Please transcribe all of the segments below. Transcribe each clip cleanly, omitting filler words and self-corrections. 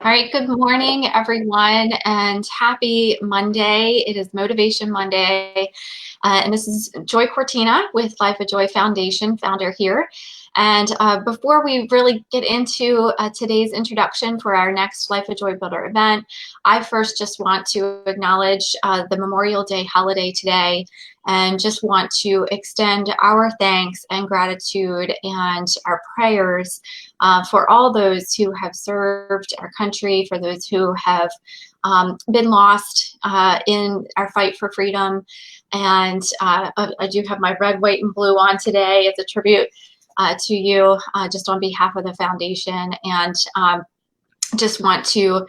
All right, good morning, everyone, and happy Monday. It is Motivation Monday, and this is Joy Cortina with Life of Joy Foundation, founder here. And before we really get into today's introduction for our next Life of Joy Builder event, I first just want to acknowledge the Memorial Day holiday today and just want to extend our thanks and gratitude and our prayers for all those who have served our country, for those who have been lost in our fight for freedom. And I do have my red, white, and blue on today as a tribute to you, just on behalf of the foundation. And just want to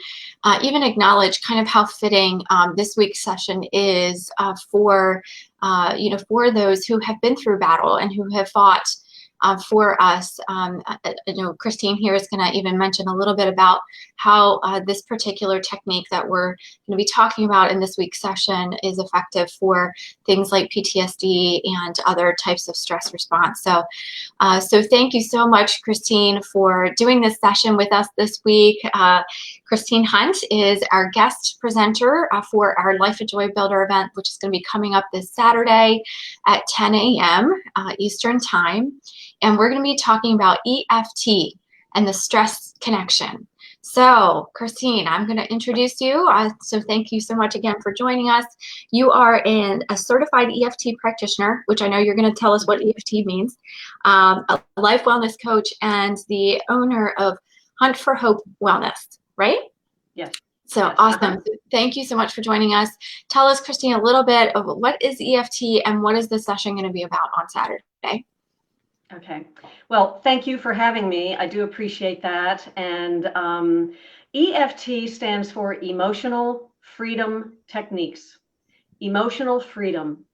even acknowledge kind of how fitting this week's session is for those who have been through battle and who have fought for us. Christine here is going to even mention a little bit about how this particular technique that we're going to be talking about in this week's session is effective for things like PTSD and other types of stress response. So thank you so much, Christine, for doing this session with us this week. Christine Hunt is our guest presenter for our Life of Joy Builder event, which is going to be coming up this Saturday at 10 a.m. Eastern Time. And we're going to be talking about EFT and the stress connection. So, Christine, I'm going to introduce you. So thank you so much again for joining us. You are a certified EFT practitioner, which I know you're going to tell us what EFT means, a life wellness coach, and the owner of Hunt for Hope Wellness, right? Yes. So yes. Awesome. Thank you so much for joining us. Tell us, Christine, a little bit of what is EFT and what is this session going to be about on Saturday? Okay. Well, thank you for having me. I do appreciate that. And EFT stands for Emotional Freedom Techniques. Emotional freedom.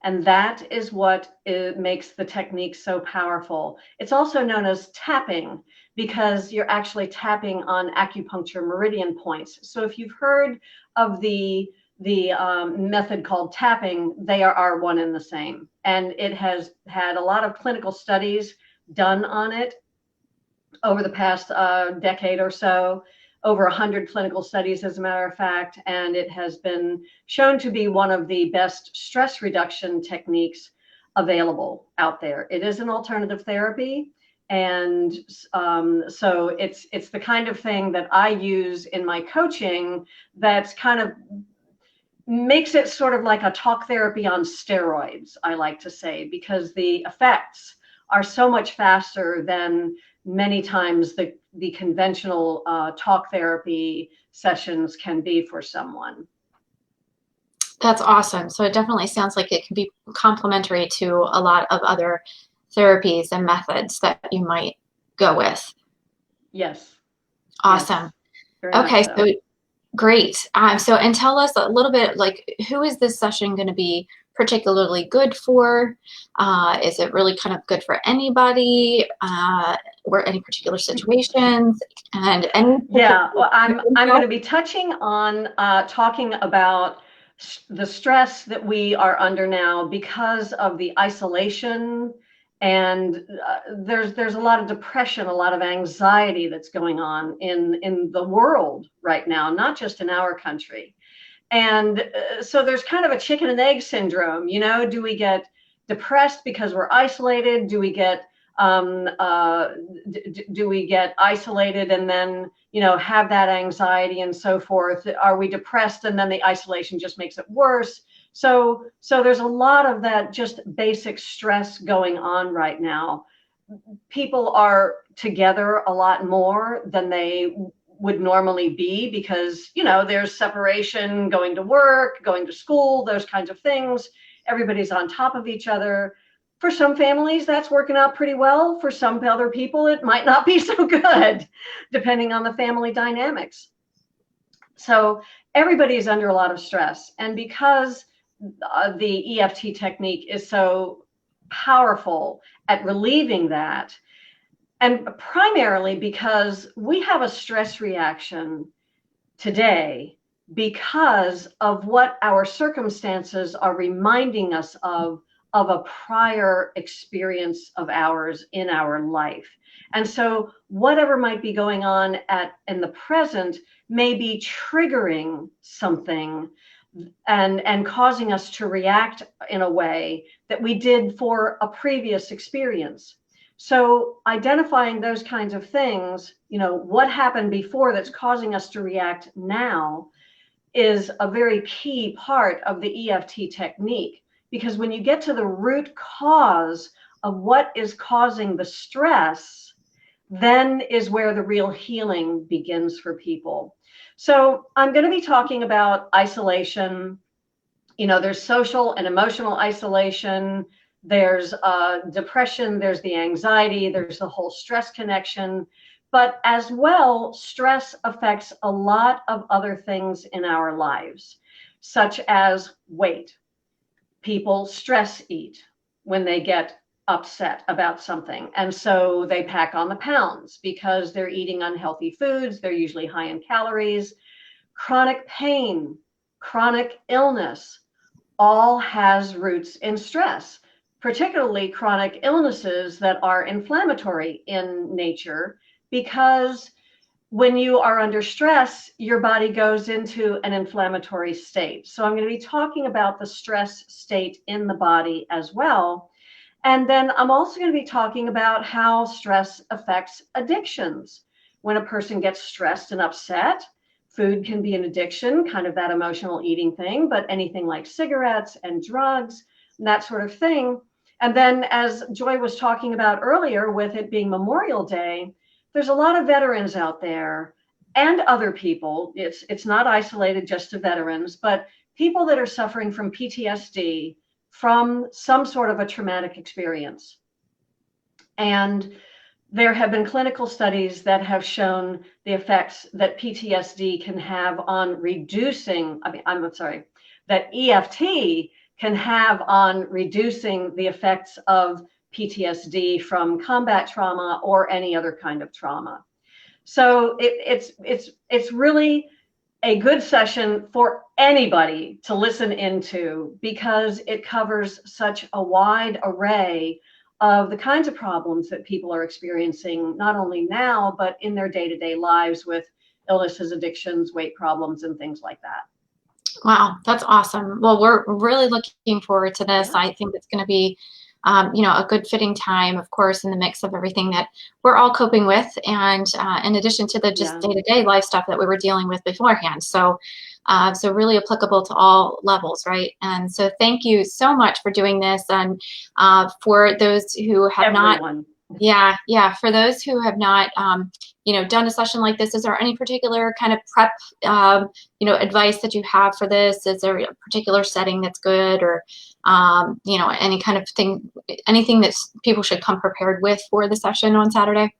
And that is what makes the technique so powerful. It's also known as tapping because you're actually tapping on acupuncture meridian points. So if you've heard of the method called tapping, they are one and the same. And it has had a lot of clinical studies done on it over the past decade or so, over 100 clinical studies, as a matter of fact, and it has been shown to be one of the best stress reduction techniques available out there. It is an alternative therapy. And so it's the kind of thing that I use in my coaching that's kind of makes it sort of like a talk therapy on steroids, I like to say, because the effects are so much faster than many times the conventional talk therapy sessions can be for someone. That's awesome. So it definitely sounds like it can be complementary to a lot of other therapies and methods that you might go with. Yes. Awesome. Yes. Okay, so great. And tell us a little bit, like, who is this session going to be particularly good for? Is it really kind of good for anybody, or any particular situations? And any well, I'm going to be touching on talking about the stress that we are under now because of the isolation, and there's a lot of depression, a lot of anxiety that's going on in the world right now, not just in our country. And so there's kind of a chicken and egg syndrome. Do we get depressed because we're isolated? Do we get isolated and then have that anxiety and so forth? Are we depressed and then the isolation just makes it worse? So there's a lot of that just basic stress going on right now. People are together a lot more than they would normally be because there's separation, going to work, going to school, those kinds of things. Everybody's on top of each other. For some families, that's working out pretty well. For some other people, it might not be so good, depending on the family dynamics. So everybody is under a lot of stress. And because the EFT technique is so powerful at relieving that, and primarily because we have a stress reaction today because of what our circumstances are reminding us of a prior experience of ours in our life. And so whatever might be going on in the present may be triggering something and causing us to react in a way that we did for a previous experience. So identifying those kinds of things, what happened before that's causing us to react now, is a very key part of the EFT technique. Because when you get to the root cause of what is causing the stress, then is where the real healing begins for people. So I'm going to be talking about isolation. There's social and emotional isolation. There's depression. There's the anxiety. There's the whole stress connection. But as well, stress affects a lot of other things in our lives, such as weight. People stress eat when they get upset about something. And so they pack on the pounds because they're eating unhealthy foods. They're usually high in calories. Chronic pain, chronic illness, all has roots in stress, particularly chronic illnesses that are inflammatory in nature, because when you are under stress, your body goes into an inflammatory state. So I'm going to be talking about the stress state in the body as well. And then I'm also going to be talking about how stress affects addictions. When a person gets stressed and upset, food can be an addiction, kind of that emotional eating thing, but anything like cigarettes and drugs, and that sort of thing. And then, as Joy was talking about earlier, with it being Memorial Day, there's a lot of veterans out there and other people. It's not isolated just to veterans, but people that are suffering from PTSD from some sort of a traumatic experience. And there have been clinical studies that have shown the effects that PTSD can have on reducing, that EFT can have on reducing the effects of PTSD from combat trauma or any other kind of trauma. So it's really a good session for anybody to listen into, because it covers such a wide array of the kinds of problems that people are experiencing, not only now, but in their day-to-day lives with illnesses, addictions, weight problems, and things like that. Wow, that's awesome. Well, we're really looking forward to this. Yeah. I think it's going to be, a good fitting time, of course, in the mix of everything that we're all coping with, and in addition to the just day-to-day life stuff that we were dealing with beforehand. So really applicable to all levels, right? And so thank you so much for doing this. And for those who have Everyone. For those who have not, done a session like this, is there any particular kind of prep, advice that you have for this? Is there a particular setting that's good, or, any kind of thing, anything that people should come prepared with for the session on Saturday?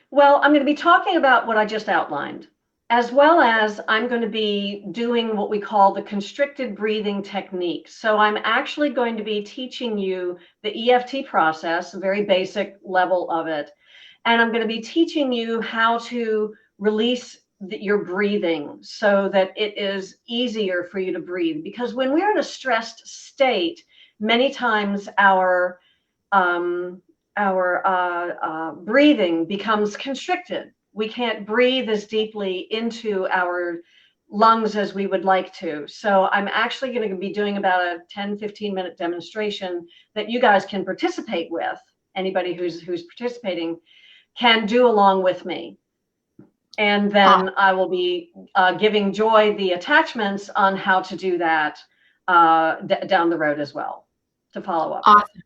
Well, I'm going to be talking about what I just outlined, as well as I'm going to be doing what we call the constricted breathing technique. So I'm actually going to be teaching you the EFT process, a very basic level of it. And I'm going to be teaching you how to release your breathing so that it is easier for you to breathe. Because when we're in a stressed state, many times our breathing becomes constricted. We can't breathe as deeply into our lungs as we would like to. So I'm actually going to be doing about a 10-15 minute demonstration that you guys can participate with. Anybody who's participating can do along with me. And then I will be giving Joy the attachments on how to do that down the road as well, to follow up. Awesome.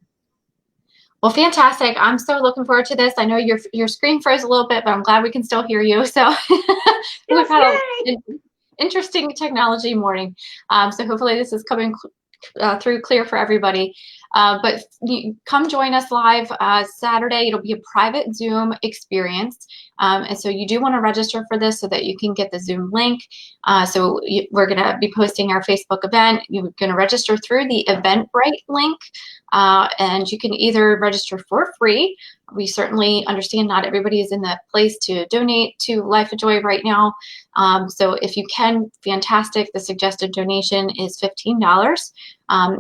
Well, fantastic. I'm so looking forward to this. I know your screen froze a little bit, but I'm glad we can still hear you. So we've had an interesting technology morning. So hopefully this is coming through clear for everybody. But come join us live Saturday. It'll be a private Zoom experience. And so you do want to register for this so that you can get the Zoom link. So we're going to be posting our Facebook event. You're going to register through the Eventbrite link. And you can either register for free We certainly understand not everybody is in the place to donate to Life of Joy right now. So if you can, fantastic. The suggested donation is $15.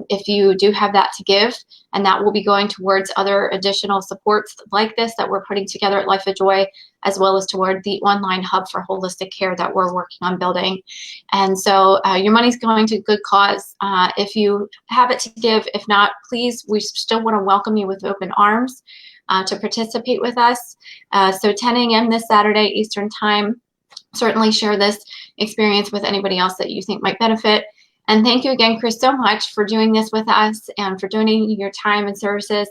If you do have that to give, and that will be going towards other additional supports like this that we're putting together at Life of Joy, as well as toward the online hub for holistic care that we're working on building. And so your money's going to good cause. If you have it to give, if not, please, we still want to welcome you with open arms to participate with us. So 10 a.m. this Saturday, Eastern Time. Certainly share this experience with anybody else that you think might benefit. And thank you again, Chris, so much for doing this with us and for donating your time and services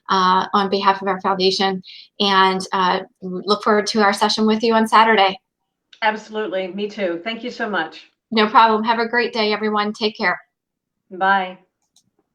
on behalf of our foundation. And look forward to our session with you on Saturday. Absolutely. Me too. Thank you so much. No problem. Have a great day, everyone. Take care. Bye.